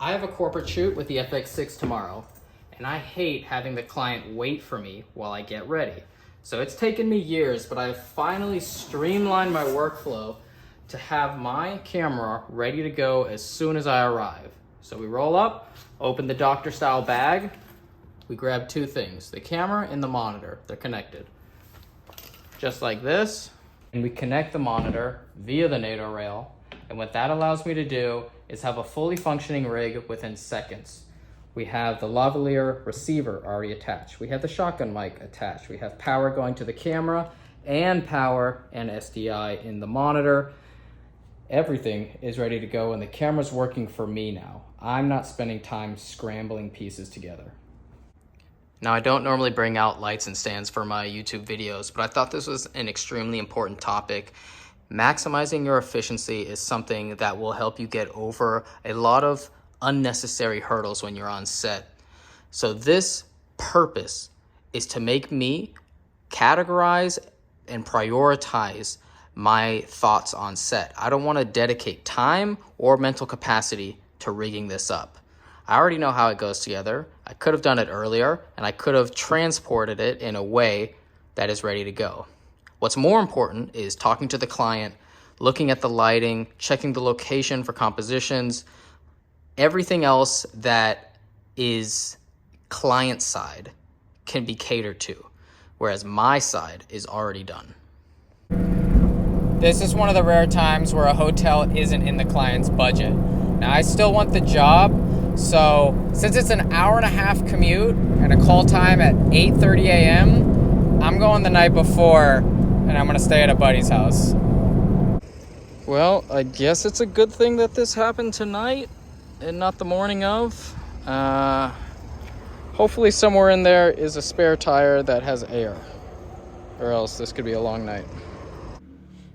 I have a corporate shoot with the FX6 tomorrow, and I hate having the client wait for me while I get ready. So it's taken me years, but I've finally streamlined my workflow to have my camera ready to go as soon as I arrive. So we roll up, open the doctor style bag, we grab two things, the camera and the monitor, they're connected. Just like this, and we connect the monitor via the NATO rail, and what that allows me to do is have a fully functioning rig within seconds. We have the lavalier receiver already attached. We have the shotgun mic attached. We have power going to the camera and power and SDI in the monitor. Everything is ready to go and the camera's working for me now. I'm not spending time scrambling pieces together. Now, I don't normally bring out lights and stands for my YouTube videos, but I thought this was an extremely important topic. Maximizing your efficiency is something that will help you get over a lot of unnecessary hurdles when you're on set. So this purpose is to make me categorize and prioritize my thoughts on set. I don't want to dedicate time or mental capacity to rigging this up. I already know how it goes together. I could have done it earlier, and I could have transported it in a way that is ready to go. What's more important is talking to the client, looking at the lighting, checking the location for compositions, everything else that is client side can be catered to, whereas my side is already done. This is one of the rare times where a hotel isn't in the client's budget. Now, I still want the job, so since it's an hour-and-a-half commute and a call time at 8:30 a.m., I'm going the night before, and I'm gonna stay at a buddy's house. Well, I guess it's a good thing that this happened tonight and not the morning of. Hopefully somewhere in there is a spare tire that has air, or else this could be a long night.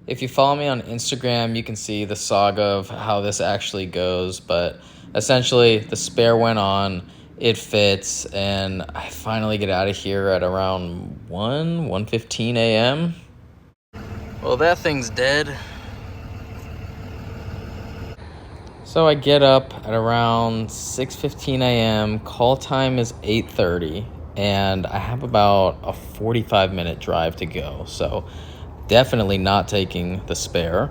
If you follow me on Instagram, you can see the saga of how this actually goes, but essentially the spare went on, it fits, and I finally get out of here at around 1:15 a.m. Well, that thing's dead. So I get up at around 6:15 a.m., call time is 8:30, and I have about a 45-minute drive to go, so definitely not taking the spare.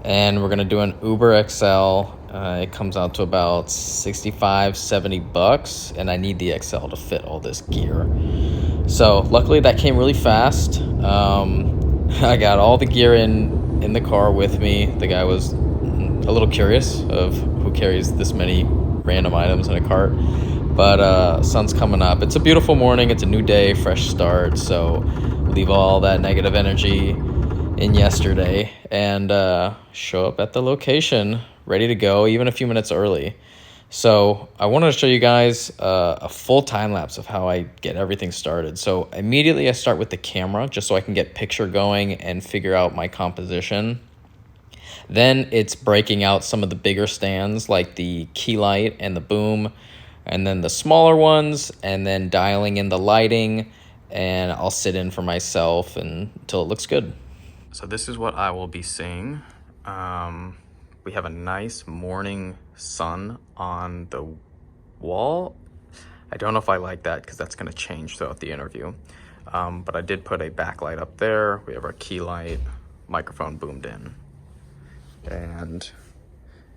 And we're gonna do an Uber XL. It comes out to about $65-70, and I need the XL to fit all this gear. So luckily that came really fast. I got all the gear in the car with me. The guy was a little curious of who carries this many random items in a cart, but sun's coming up. It's a beautiful morning. It's a new day, fresh start. So leave all that negative energy in yesterday and show up at the location ready to go, even a few minutes early. So I wanted to show you guys a full time lapse of how I get everything started. So immediately I start with the camera just so I can get picture going and figure out my composition. Then it's breaking out some of the bigger stands like the key light and the boom, and then the smaller ones, and then dialing in the lighting, and I'll sit in for myself until it looks good. So this is what I will be seeing. We have a nice morning sun on the wall. I don't know if I like that because that's gonna change throughout the interview. But I did put a backlight up there. We have our key light, microphone boomed in, and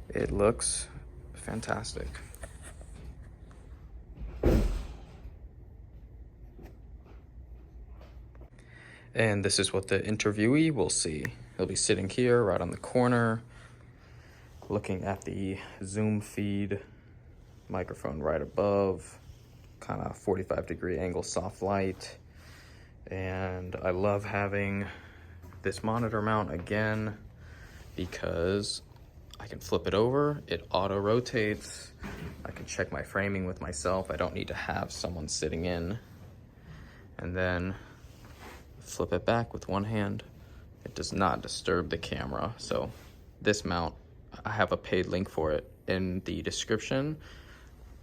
it looks fantastic. And this is what the interviewee will see. He'll be sitting here right on the corner, looking at the Zoom feed, microphone right above, kind of 45-degree angle soft light. And I love having this monitor mount again because I can flip it over, it auto rotates, I can check my framing with myself. I don't need to have someone sitting in. And then flip it back with one hand. It does not disturb the camera. So this mount, I have a paid link for it in the description.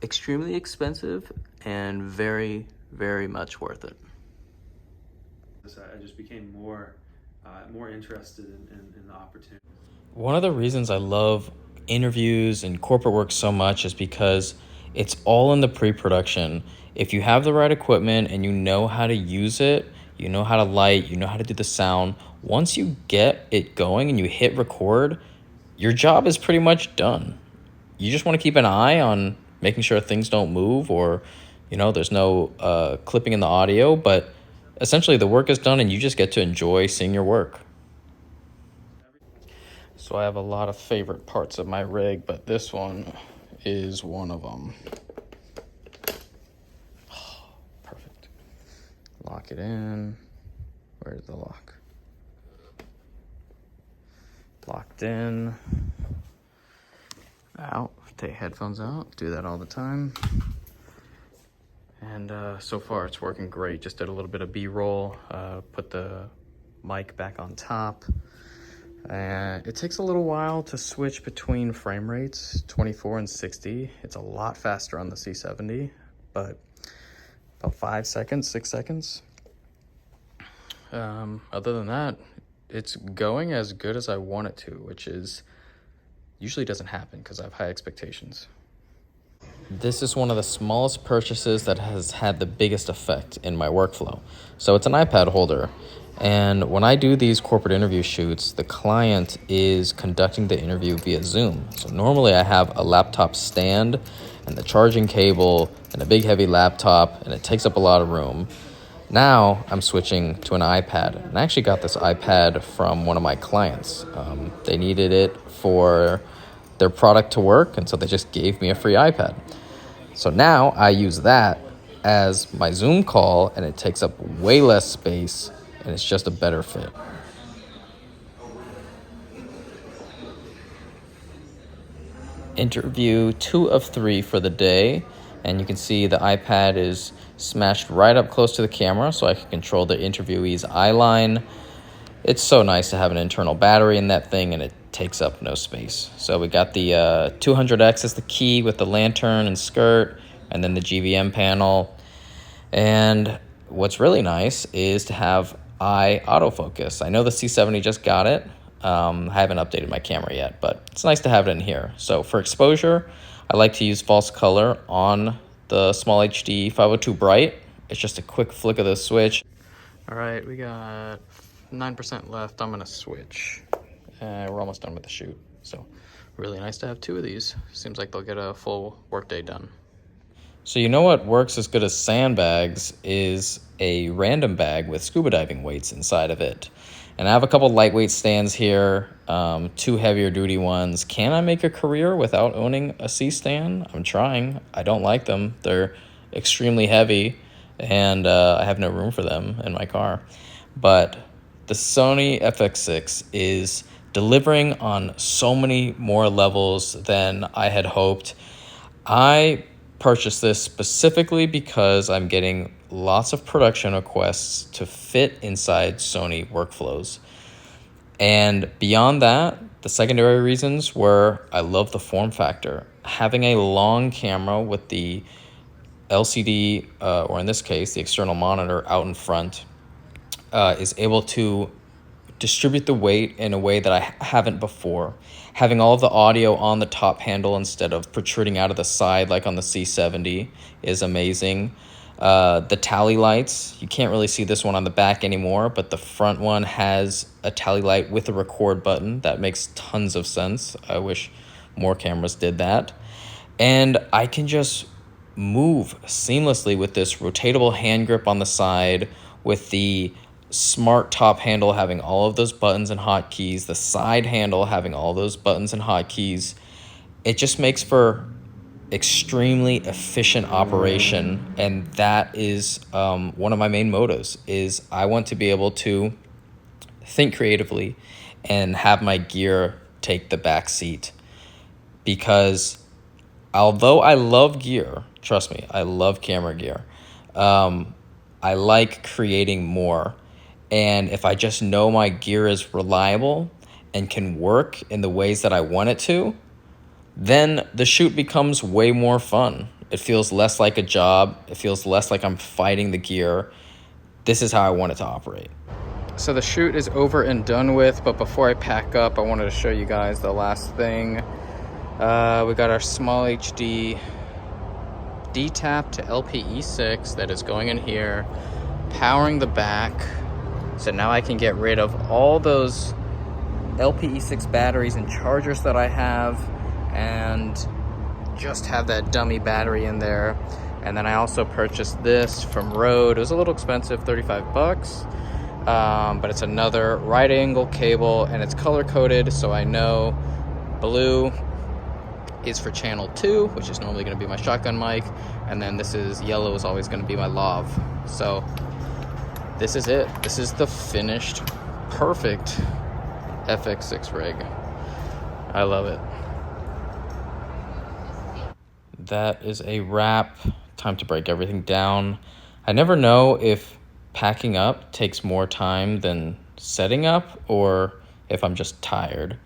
Extremely expensive and very, very much worth it. I just became more interested in the opportunity. One of the reasons I love interviews and corporate work so much is because it's all in the pre-production. If you have the right equipment and you know how to use it, you know how to light, you know how to do the sound, once you get it going and you hit record, your job is pretty much done. You just want to keep an eye on making sure things don't move, or, you know, there's no clipping in the audio, but essentially the work is done and you just get to enjoy seeing your work. So I have a lot of favorite parts of my rig, but this one is one of them. Perfect. Lock it in. Where's the lock? Locked in. Out. Take headphones out. Do that all the time. And so far it's working great. Just did a little bit of B-roll. Put the mic back on top. It takes a little while to switch between frame rates, 24 and 60. It's a lot faster on the C70, but about 5 seconds, 6 seconds. Other than that, it's going as good as I want it to, which is usually doesn't happen because I have high expectations. This is one of the smallest purchases that has had the biggest effect in my workflow. So it's an iPad holder. And when I do these corporate interview shoots, the client is conducting the interview via Zoom. So normally I have a laptop stand and the charging cable and a big heavy laptop, and it takes up a lot of room. Now I'm switching to an iPad. And I actually got this iPad from one of my clients. They needed it for their product to work, and so they just gave me a free iPad. So now I use that as my Zoom call, and it takes up way less space, and it's just a better fit. Interview 2 of 3 for the day, and you can see the iPad is smashed right up close to the camera so I can control the interviewee's eye line. It's so nice to have an internal battery in that thing, and it takes up no space. So we got the 200X as the key with the lantern and skirt, and then the GVM panel. And what's really nice is to have eye autofocus. I know the C70 just got it. I haven't updated my camera yet, but it's nice to have it in here. So for exposure, I like to use false color on the Small HD 502 Bright. It's just a quick flick of the switch. All right, we got 9% left. I'm gonna switch. We're almost done with the shoot. So really nice to have 2 of these. Seems like they'll get a full workday done. So you know what works as good as sandbags is a random bag with scuba diving weights inside of it. And I have a couple lightweight stands here, 2 heavier duty ones. Can I make a career without owning a C-stand? I'm trying. I don't like them. They're extremely heavy, and I have no room for them in my car. But the Sony FX6 is delivering on so many more levels than I had hoped. I purchased this specifically because I'm getting lots of production requests to fit inside Sony workflows. And beyond that, the secondary reasons were I love the form factor. Having a long camera with the LCD, or in this case, the external monitor out in front, is able to distribute the weight in a way that I haven't before. Having all of the audio on the top handle instead of protruding out of the side like on the C70 is amazing. The tally lights, you can't really see this one on the back anymore, but the front one has a tally light with a record button. That makes tons of sense. I wish more cameras did that. And I can just move seamlessly with this rotatable hand grip on the side, with the smart top handle having all of those buttons and hotkeys, the side handle having all those buttons and hotkeys. It just makes for extremely efficient operation, and that is one of my main motives. Is I want to be able to think creatively and have my gear take the back seat, because although I love gear, trust me, I love camera gear, I like creating more. And if I just know my gear is reliable and can work in the ways that I want it to, then the shoot becomes way more fun. It feels less like a job. It feels less like I'm fighting the gear. This is how I want it to operate. So the shoot is over and done with, but before I pack up, I wanted to show you guys the last thing. We got our small HD D-tap to LPE6 that is going in here, powering the back. So now I can get rid of all those LPE6 batteries and chargers that I have and just have that dummy battery in there. And then I also purchased this from Rode. It was a little expensive, 35 bucks. But it's another right angle cable and it's color coded, so I know blue is for channel 2, which is normally going to be my shotgun mic, and then this is yellow is always going to be my lav. So this is it. This is the finished perfect FX6 rig. I love it. That is a wrap. Time to break everything down. I never know if packing up takes more time than setting up or if I'm just tired,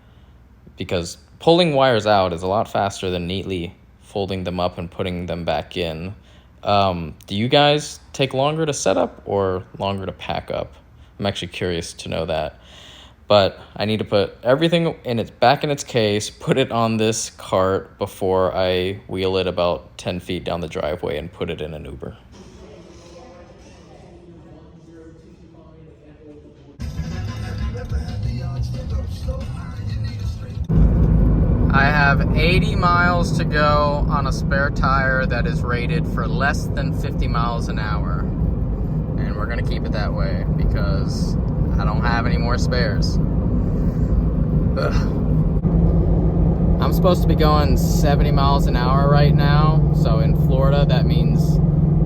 because pulling wires out is a lot faster than neatly folding them up and putting them back in. Do you guys take longer to set up or longer to pack up? I'm actually curious to know that. But I need to put everything back in its case, put it on this cart before I wheel it about 10 feet down the driveway and put it in an Uber. I have 80 miles to go on a spare tire that is rated for less than 50 miles an hour. And we're gonna keep it that way because I don't have any more spares. Ugh. I'm supposed to be going 70 miles an hour right now. So in Florida, that means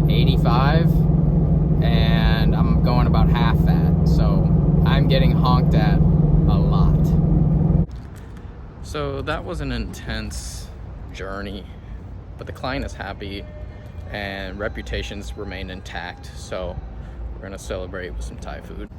85. And I'm going about half that. So I'm getting honked at a lot. So that was an intense journey, but the client is happy and reputations remain intact. So we're gonna celebrate with some Thai food.